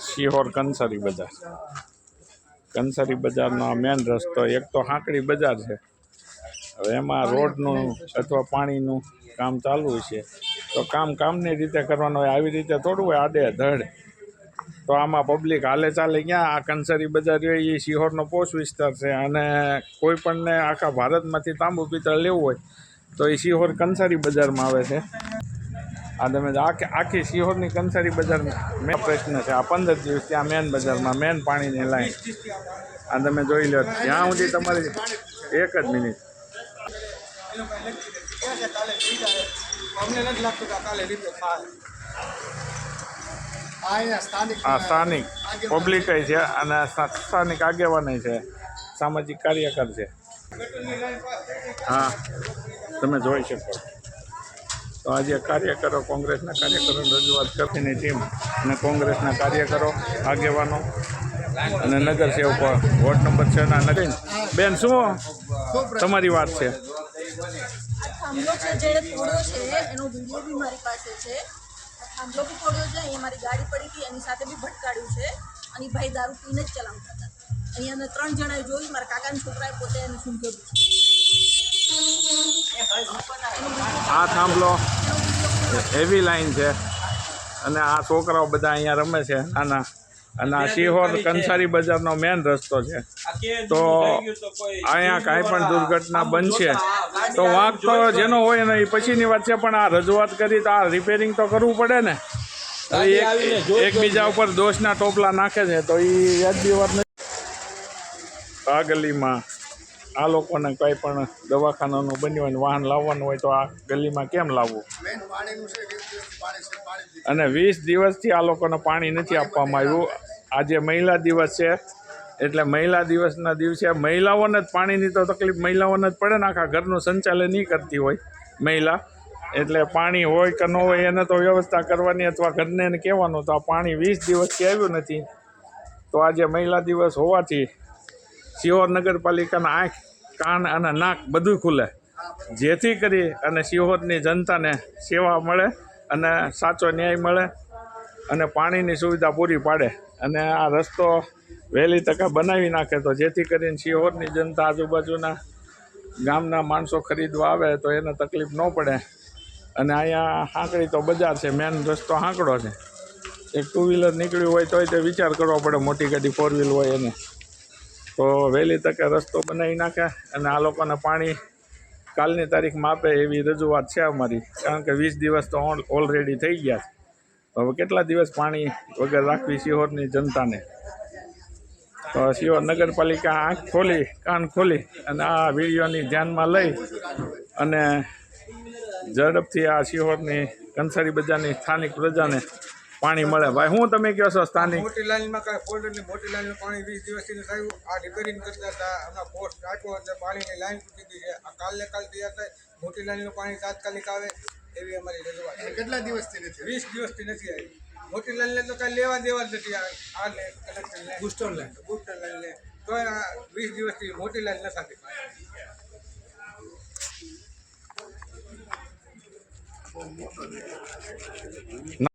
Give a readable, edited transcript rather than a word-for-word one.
સિહોર કંસારી બજાર. કંસારી બજારનો મેન રસ્તો એક તો હાંકડી બજાર છે. હવે એમાં રોડનું અથવા પાણીનું કામ ચાલુ છે તો કામની રીતે કરવાનું હોય, આવી રીતે થોડું હોય આડે ધડ. તો આમાં પબ્લિક હાલે ચાલે ક્યાં? આ કંસારી બજાર એ સિહોરનો પોષ વિસ્તાર છે અને કોઈ પણને આખા ભારતમાંથી તાંબુ પિત્તળ લેવું હોય તો એ સિહોર કંસારી બજારમાં આવે છે. આ તમે આખી સિહોરની કંસારી બજાર મેં પ્રશ્ન છે. આ 15 દિવસ ત્યાં મેન બજારમાં મેન પાણીની લાઈન. આ તમે જોઈ લો જ્યાં સુધી તમારી એક જ મિનિટ. આ સ્થાનિક પબ્લિક છે અને સ્થાનિક આગેવાની છે, સામાજિક કાર્યકર છે. હા, તમે જોઈ શકો. તો આજે કાર્યકરો, કોંગ્રેસના કાર્યકરોની રજૂઆત કરતીની ટીમ અને કોંગ્રેસના કાર્યકરો, આગેવાનો અને નગરસેવકો વોર્ડ નંબર 6 ના નગર. બેન, શું તમારી વાત છે? થાંભલો છે જે તોડ્યો છે એનો વિડીયો બી મારી પાસે છે. થાંભલો બી તોડ્યો છે, અહીંયા મારી ગાડી પડી હતી એની સાથે બી ભટકાડ્યું છે અને ભાઈ દારૂ પીને જ ચલાવતા હતા. અહીંયા 3 જણાએ જોઈ, મારા કાકાના છોકરાએ પોતે એને સૂંઘેલું છે. આ થાંભલો હેવી લાઈન છે અને આ છોકરાઓ બધા અહીંયા રમે છે નાના. અને આ સિહોર કંસારી બજારનો મેન રસ્તો છે. તો અહીંયા કાંઈ પણ દુર્ઘટના બનશે તો વાંક તો જેનો હોય ને એ પછીની વાત છે, પણ આ રજૂઆત કરી તો આ રિપેરિંગ તો કરવું પડે ને. એકબીજા ઉપર દોષના ટોપલા નાખે છે તો એ વ્યાજબી વાત નથી. આ ગલીમાં આ લોકોને કંઈ પણ દવાખાનાનું બન્યું હોય, વાહન લાવવાનું હોય તો આ ગલીમાં કેમ લાવવું? અને 20 દિવસથી આ લોકોને પાણી નથી આપવામાં આવ્યું. આજે મહિલા દિવસ છે એટલે મહિલા દિવસના દિવસે મહિલાઓને જ પાણીની તો તકલીફ મહિલાઓને જ પડે ને. આખા ઘરનું સંચાલન નહીં કરતી હોય મહિલા, એટલે પાણી હોય કે ન હોય એને તો વ્યવસ્થા કરવાની અથવા ઘરને એને કહેવાનું. તો આ પાણી 20 દિવસથી આવ્યું નથી. તો આજે મહિલા દિવસ હોવાથી સિહોર નગરપાલિકાના આંખ, કાન અને નાક બધું ખુલે, જેથી કરી અને સિહોરની જનતાને સેવા મળે અને સાચો ન્યાય મળે અને પાણીની સુવિધા પૂરી પાડે. અને આ રસ્તો વહેલી તકે બનાવી નાખે તો જેથી કરીને સિહોરની જનતા, આજુબાજુના ગામના માણસો ખરીદવા આવે તો એને તકલીફ ન પડે. અને અહીંયા હાંકડી તો બજાર છે, મેન રસ્તો હાંકડો છે. એક 2 વ્હીલર નીકળ્યું હોય તોય તે વિચાર કરવો પડે, મોટી ગાડી 4 વ્હીલ હોય એને. તો વહેલી તકે રસ્તો બનાવી નાખે અને આ લોકોને પાણી કાલની તારીખમાં આપે એવી રજૂઆત છે અમારી. કારણ કે 20 દિવસ તો ઓલરેડી થઈ ગયા છે. હવે કેટલા દિવસ પાણી વગર રાખવી સિહોરની જનતાને? તો સિહોર નગરપાલિકા આંખ ખોલી, કાન ખોલી અને આ વિડીયોની ધ્યાનમાં લઈ અને ઝડપથી આ સિહોરની કંસારી બજારની સ્થાનિક પ્રજાને પાણી મળે. ભાઈ, હું તમે કહો છો સ્થાનિક? મોટી લાઈનમાં કાંઈ ફોલ્ડરની મોટી લાઈનનું પાણી 20 દિવસથી થયું. આ રિપેરિંગ કરતા હતા, હમણાં પોસ્ટ કાઢવો એટલે પાણીની લાઈન તૂટી ગઈ છે. આ કાલ તૈયાર થાય, મોટી લાઈનનું પાણી તાત્કાલિક આવે એવી અમારી રજૂઆત. કેટલા દિવસથી નથી? 20 દિવસથી નથી આવી. મોટી લાઈનને તો કાંઈ લેવા દેવા જ નથી. આ કલેક્ટરને બુસ્ટર લાઈનને તો 20 દિવસથી મોટી લાઈન નથી.